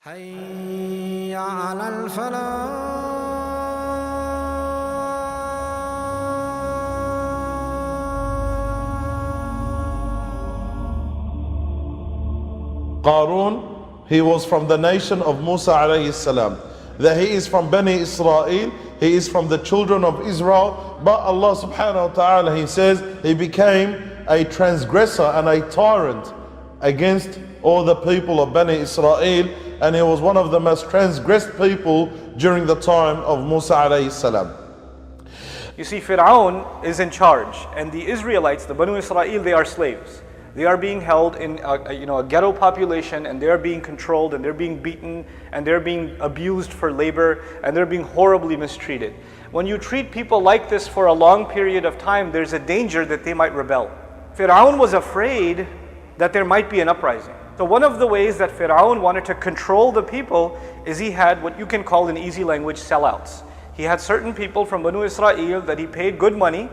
حي على الفلاح. Qarun, he was from the nation of Musa alayhi salam. That he is from Bani Israel, he is from the children of Israel. But Allah subhanahu wa ta'ala, he says, he became a transgressor and a tyrant against all the people of Bani Israel. And he was one of the most transgressed people during the time of Musa alayhi salam. You see, Fir'aun is in charge, and the Israelites, the Banu Israel, they are slaves. They are being held in a ghetto population, and they are being controlled, and they're being beaten, and they're being abused for labor, and they're being horribly mistreated. When you treat people like this for a long period of time, there's a danger that they might rebel. Fir'aun was afraid that there might be an uprising. So one of the ways that Fir'aun wanted to control the people is he had what you can call in easy language sellouts. He had certain people from Banu Israel that he paid good money,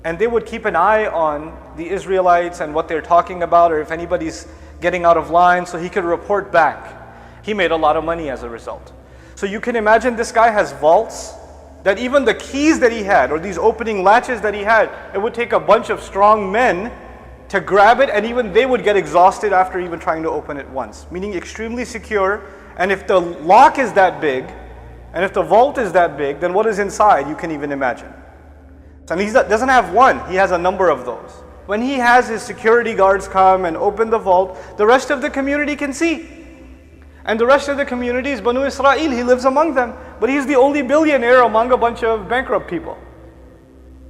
and they would keep an eye on the Israelites and what they're talking about, or if anybody's getting out of line, so he could report back. He made a lot of money as a result. So you can imagine this guy has vaults that even the keys that he had, or these opening latches that he had, it would take a bunch of strong men to grab it, and even they would get exhausted after even trying to open it once. Meaning extremely secure, and if the lock is that big, and if the vault is that big, then what is inside you can even imagine. And he doesn't have one, he has a number of those. When he has his security guards come and open the vault, the rest of the community can see. And the rest of the community is Banu Israel, he lives among them. But he's the only billionaire among a bunch of bankrupt people.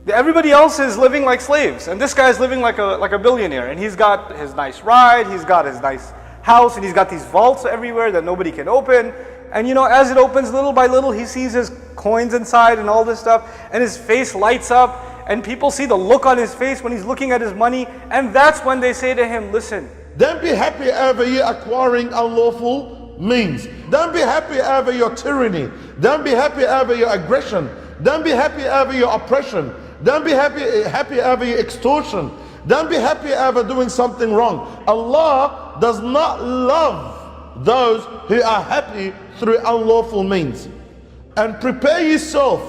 Everybody else is living like slaves, and this guy is living like a billionaire. And he's got his nice ride, he's got his nice house, and he's got these vaults everywhere that nobody can open. And as it opens little by little, he sees his coins inside and all this stuff, and his face lights up, and people see the look on his face when he's looking at his money, and that's when they say to him, listen, don't be happy over you acquiring unlawful means. Don't be happy over your tyranny. Don't be happy over your aggression. Don't be happy over your oppression. Don't be happy over your extortion. Don't be happy over doing something wrong. Allah does not love those who are happy through unlawful means. And prepare yourself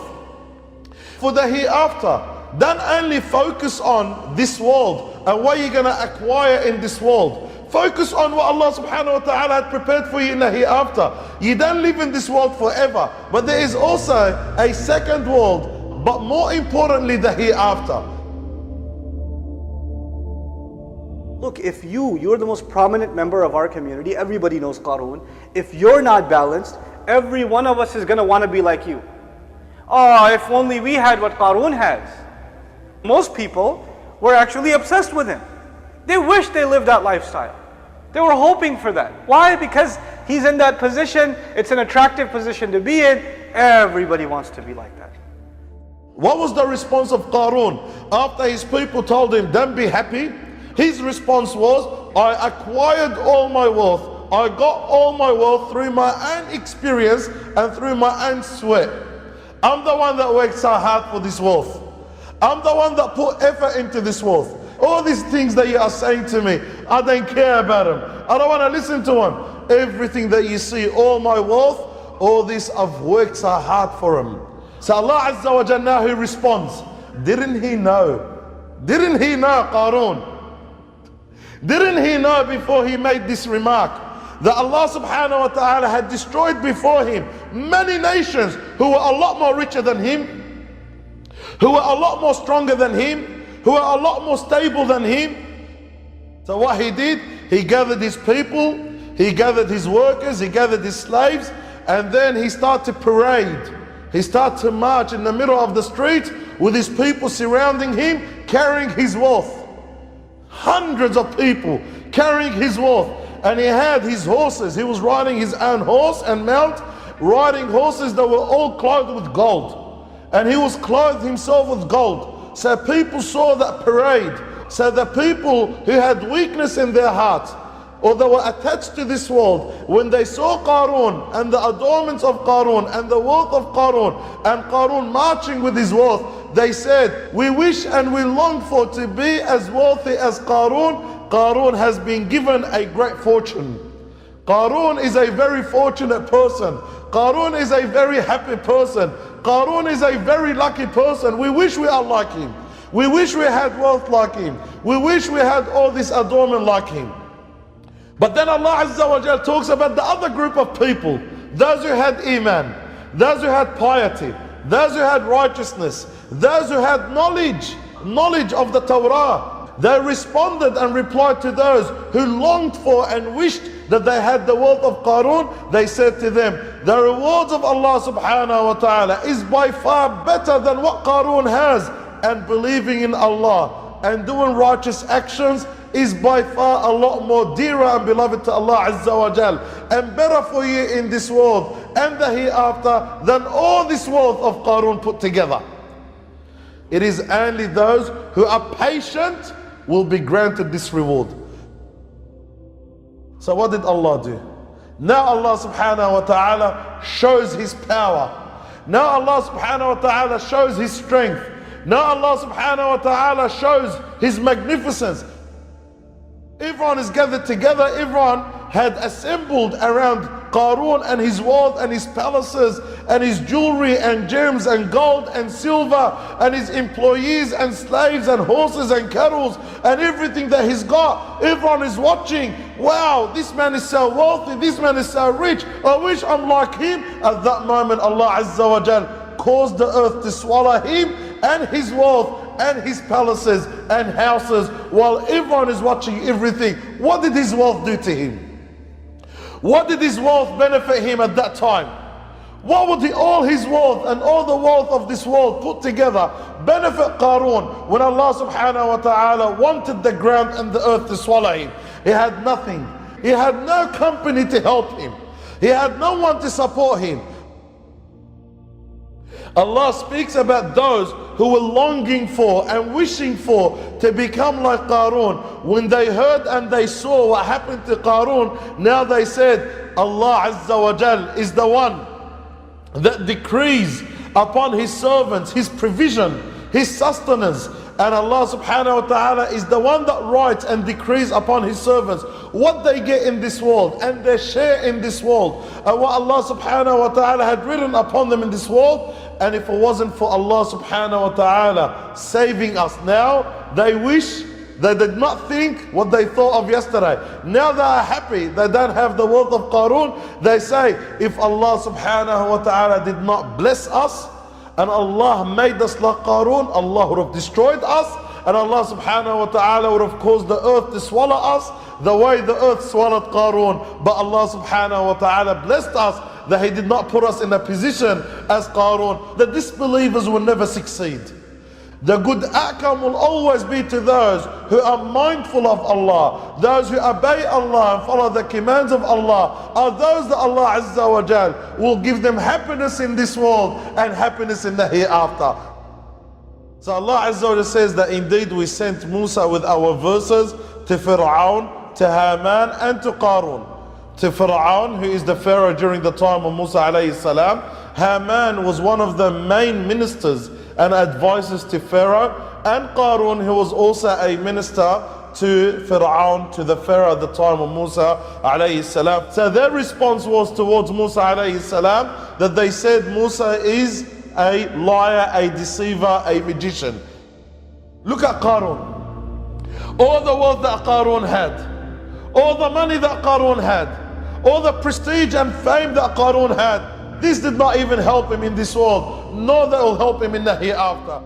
for the hereafter. Don't only focus on this world and what you're going to acquire in this world. Focus on what Allah subhanahu wa ta'ala had prepared for you in the hereafter. You don't live in this world forever, but there is also a second world, but more importantly the hereafter. look, if you're the most prominent member of our community, everybody knows Qarun. If you're not balanced, every one of us is going to want to be like you. Oh, if only we had what Qarun has. Most people were actually obsessed with him. They wish they lived that lifestyle. They were hoping for that. Why? Because he's in that position. It's an attractive position to be in. Everybody wants to be like that. What was the response of Qarun after his people told him, don't be happy? His response was, I acquired all my wealth. I got all my wealth through my own experience and through my own sweat. I'm the one that worked so hard for this wealth. I'm the one that put effort into this wealth. All these things that you are saying to me, I don't care about them. I don't want to listen to them. Everything that you see, all my wealth, all this I've worked so hard for them. So Allah Azza wa Jalla now he responds, didn't he know? Didn't he know, Qarun? Didn't he know before he made this remark that Allah subhanahu wa ta'ala had destroyed before him many nations who were a lot more richer than him, who were a lot more stronger than him, who were a lot more stable than him? So what he did, he gathered his people, he gathered his workers, he gathered his slaves, and then he started to parade. He started to march in the middle of the street with his people surrounding him, carrying his wealth. Hundreds of people carrying his wealth. And he had his horses. He was riding his own horse and mount, riding horses that were all clothed with gold. And he was clothed himself with gold. So people saw that parade. So the people who had weakness in their heart, or they were attached to this world, when they saw Qarun and the adornments of Qarun and the wealth of Qarun and Qarun marching with his wealth, they said, we wish and we long for to be as wealthy as Qarun. Qarun has been given a great fortune. Qarun is a very fortunate person. Qarun is a very happy person. Qarun is a very lucky person. We wish we are like him. We wish we had wealth like him. We wish we had all this adornment like him. But then Allah Azza wa Jal talks about the other group of people. Those who had iman, those who had piety, those who had righteousness, those who had knowledge of the Torah. They responded and replied to those who longed for and wished that they had the wealth of Qarun. They said to them, the rewards of Allah subhanahu wa ta'ala is by far better than what Qarun has. And believing in Allah and doing righteous actions is by far a lot more dearer and beloved to Allah Azza wa Jal, and better for you in this world and the hereafter than all this wealth of Qarun put together. It is only those who are patient will be granted this reward. So what did Allah do? Now Allah subhanahu wa ta'ala shows his power. Now Allah subhanahu wa ta'ala shows his strength. Now Allah subhanahu wa ta'ala shows his magnificence. Everyone is gathered together. Everyone had assembled around Qarun and his wealth and his palaces and his jewelry and gems and gold and silver and his employees and slaves and horses and cattle and everything that he's got. Everyone is watching. Wow, this man is so wealthy. This man is so rich. I wish I'm like him. At that moment, Allah Azza wa Jal caused the earth to swallow him and his wealth and his palaces and houses while everyone is watching everything. What did his wealth do to him? What did his wealth benefit him at that time? What would all his wealth and all the wealth of this world put together benefit Qarun when Allah subhanahu wa ta'ala wanted the ground and the earth to swallow him? He had nothing. He had no company to help him. He had no one to support him. Allah speaks about those who were longing for and wishing for to become like Qarun. When they heard and they saw what happened to Qarun, now they said, Allah Azza wa Jal is the one that decrees upon his servants his provision, his sustenance. And Allah subhanahu wa ta'ala is the one that writes and decrees upon his servants what they get in this world and their share in this world, and what Allah subhanahu wa ta'ala had written upon them in this world. And if it wasn't for Allah subhanahu wa ta'ala saving us now, they wish, they did not think what they thought of yesterday. Now they are happy, they don't have the wealth of Qarun. They say, if Allah subhanahu wa ta'ala did not bless us and Allah made us like Qarun, Allah would have destroyed us, and Allah subhanahu wa ta'ala would have caused the earth to swallow us the way the earth swallowed Qarun. But Allah subhanahu wa ta'ala blessed us that He did not put us in a position as Qarun. The disbelievers will never succeed. The good outcome will always be to those who are mindful of Allah, those who obey Allah and follow the commands of Allah, are those that Allah Azza wa Jal will give them happiness in this world and happiness in the hereafter. So Allah Azza wa Jal says that indeed we sent Musa with our verses to Fir'aun, to Haman and to Qarun. To Fir'aun, who is the Pharaoh during the time of Musa alayhi salam. Haman was one of the main ministers and advisors to Pharaoh, and Qarun, who was also a minister to Fir'aun, to the Pharaoh at the time of Musa alayhi salam. So their response was towards Musa alayhi salam that they said Musa is a liar, a deceiver, a magician. Look at Qarun. All the wealth that Qarun had, all the money that Qarun had, all the prestige and fame that Qarun had, this did not even help him in this world, nor that will help him in the hereafter.